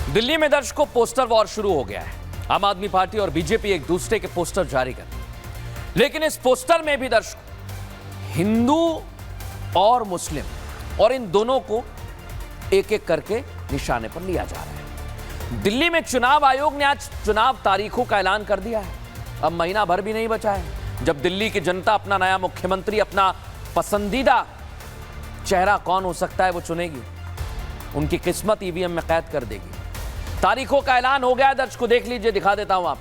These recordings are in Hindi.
दिल्ली में दर्शकों पोस्टर वॉर शुरू हो गया है। आम आदमी पार्टी और बीजेपी एक दूसरे के पोस्टर जारी कर, लेकिन इस पोस्टर में भी दर्शकों हिंदू और मुस्लिम और इन दोनों को एक एक करके निशाने पर लिया जा रहा है। दिल्ली में चुनाव आयोग ने आज चुनाव तारीखों का ऐलान कर दिया है। अब महीना भर भी नहीं बचा है जब दिल्ली की जनता अपना नया मुख्यमंत्री, अपना पसंदीदा चेहरा कौन हो सकता है वो चुनेगी। उनकी किस्मत ईवीएम में कैद कर देगी। तारीखों का ऐलान हो गया है। दर्शकों देख लीजिए, दिखा देता हूं आप।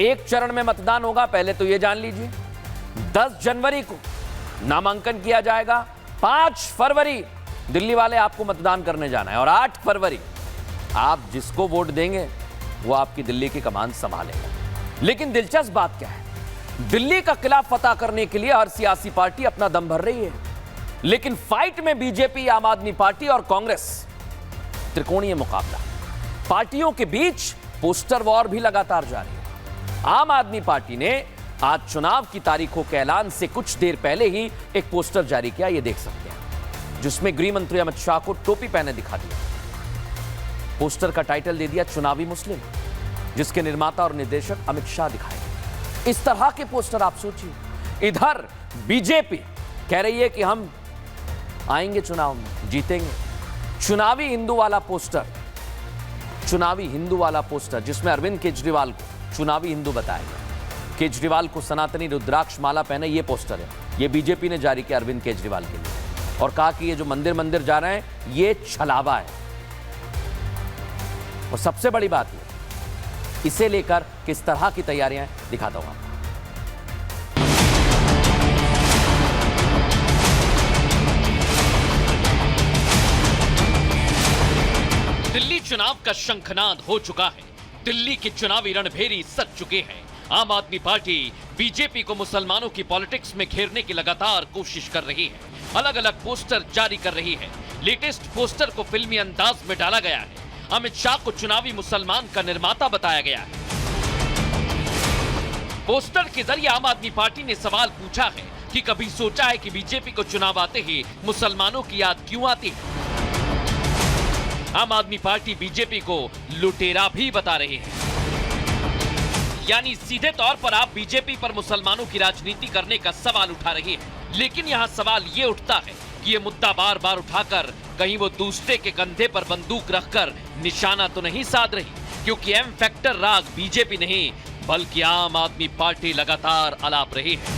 एक चरण में मतदान होगा, पहले तो ये जान लीजिए। 10 जनवरी को नामांकन किया जाएगा। 5 फरवरी दिल्ली वाले आपको मतदान करने जाना है और 8 फरवरी आप जिसको वोट देंगे वो आपकी दिल्ली की कमान संभालेगा। लेकिन दिलचस्प बात क्या है, दिल्ली का किला फतह करने के लिए हर सियासी पार्टी अपना दम भर रही है, लेकिन फाइट में बीजेपी, आम आदमी पार्टी और कांग्रेस, त्रिकोणीय मुकाबला। पार्टियों के बीच पोस्टर वॉर भी लगातार जारी है। आम आदमी पार्टी ने आज चुनाव की तारीखों के ऐलान से कुछ देर पहले ही एक पोस्टर जारी किया, ये देख सकते हैं, जिसमें गृह मंत्री अमित शाह को टोपी पहने दिखा दिया। पोस्टर का टाइटल दे दिया चुनावी मुस्लिम, जिसके निर्माता और निर्देशक अमित शाह दिखाए गए। इस तरह के पोस्टर आप सोचिए। इधर बीजेपी कह रही है कि हम आएंगे चुनाव में, जीतेंगे। चुनावी हिंदू वाला पोस्टर, चुनावी हिंदू वाला पोस्टर जिसमें अरविंद केजरीवाल को चुनावी हिंदू बताया गया। केजरीवाल को सनातनी रुद्राक्ष माला पहने, ये पोस्टर है, ये बीजेपी ने जारी किया अरविंद केजरीवाल के लिए, और कहा कि ये जो मंदिर जा रहे हैं ये छलावा है। और सबसे बड़ी बात ये, इसे लेकर किस तरह की तैयारियां दिखाता हूं आपको। दिल्ली चुनाव का शंखनाद हो चुका है। दिल्ली के चुनावी रणभेरी सज चुके हैं। आम आदमी पार्टी बीजेपी को मुसलमानों की पॉलिटिक्स में घेरने की लगातार कोशिश कर रही है। अलग अलग पोस्टर जारी कर रही है। लेटेस्ट पोस्टर को फिल्मी अंदाज में डाला गया है। अमित शाह को चुनावी मुसलमान का निर्माता बताया गया है। पोस्टर के जरिए आम आदमी पार्टी ने सवाल पूछा है कि कभी सोचा है कि बीजेपी को चुनाव आते ही मुसलमानों की याद क्यों आती है। आम आदमी पार्टी बीजेपी को लुटेरा भी बता रही है, यानी सीधे तौर पर आप बीजेपी पर मुसलमानों की राजनीति करने का सवाल उठा रही है। लेकिन यहां सवाल यह उठता है कि यह मुद्दा बार बार उठाकर कहीं वो दूसरे के कंधे पर बंदूक रखकर निशाना तो नहीं साध रही, क्योंकि एम फैक्टर राग बीजेपी नहीं बल्कि आम आदमी पार्टी लगातार अलाप रही है।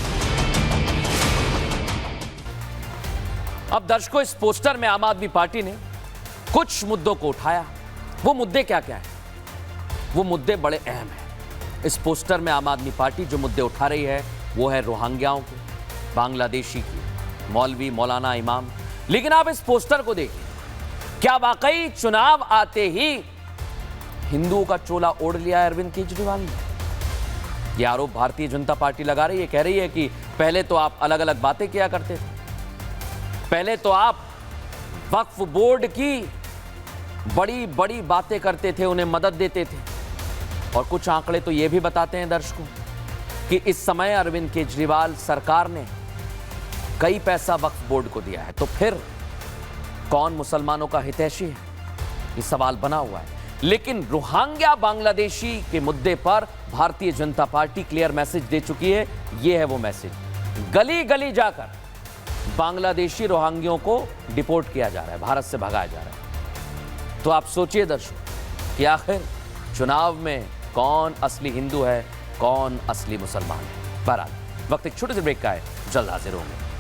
अब दर्शकों, इस पोस्टर में आम आदमी पार्टी ने कुछ मुद्दों को उठाया। वो मुद्दे क्या क्या हैं? वो मुद्दे बड़े अहम हैं। इस पोस्टर में आम आदमी पार्टी जो मुद्दे उठा रही है वो है रोहिंग्याओं के, बांग्लादेशी की, मौलवी मौलाना इमाम। लेकिन आप इस पोस्टर को देखिए, क्या वाकई चुनाव आते ही हिंदुओं का चोला ओढ़ लिया है अरविंद केजरीवाल ने? यह आरोप भारतीय जनता पार्टी लगा रही है। कह रही है कि पहले तो आप अलग अलग बातें किया करते थे, पहले तो आप वक्फ बोर्ड की बड़ी बड़ी बातें करते थे, उन्हें मदद देते थे, और कुछ आंकड़े तो यह भी बताते हैं दर्शकों कि इस समय अरविंद केजरीवाल सरकार ने कई पैसा वक्फ बोर्ड को दिया है। तो फिर कौन मुसलमानों का हितैषी है? ये सवाल बना हुआ है। लेकिन रोहिंग्या बांग्लादेशी के मुद्दे पर Bharatiya Janata party clear message दे चुकी है। यह है वो मैसेज, गली गली जाकर बांग्लादेशी रोहिंग्यों को डिपोर्ट किया जा रहा है, भारत से भगाया जा रहा है। तो आप सोचिए दर्शकों कि आखिर चुनाव में कौन असली हिंदू है, कौन असली मुसलमान है। बहरहाल वक्त एक छोटे से ब्रेक का है, जल्द हाजिर होंगे।